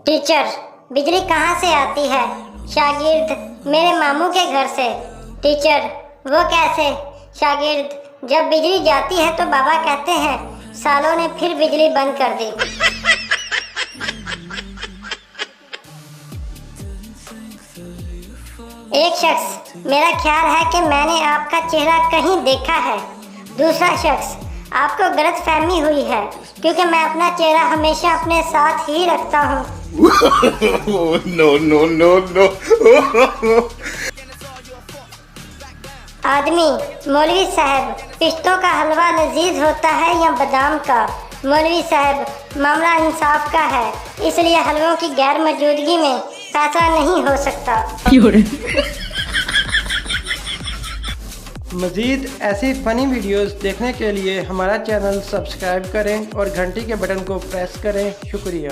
Teacher, बिजली कहाँ से आती है? शागिर्द, मेरे मामू के घर से। टीचर, वो कैसे? शागिर्द, जब बिजली जाती है तो बाबा कहते हैं सालों ने फिर बिजली बंद कर दी। एक शख्स, मेरा ख्याल है कि मैंने आपका चेहरा कहीं देखा है। दूसरा शख्स, आपको गलतफहमी हुई है क्योंकि मैं अपना चेहरा हमेशा अपने साथ ही रखता हूँ। No, no, no, no. आदमी, मौलवी साहब, पिस्तों का हलवा लजीज होता है या बादाम का? मौलवी साहब, मामला इंसाफ का है, इसलिए हलवों की गैर मौजूदगी में फैसला नहीं हो सकता। मज़ीद ऐसी फ़नी वीडियोस देखने के लिए हमारा चैनल सब्सक्राइब करें और घंटी के बटन को प्रेस करें। शुक्रिया।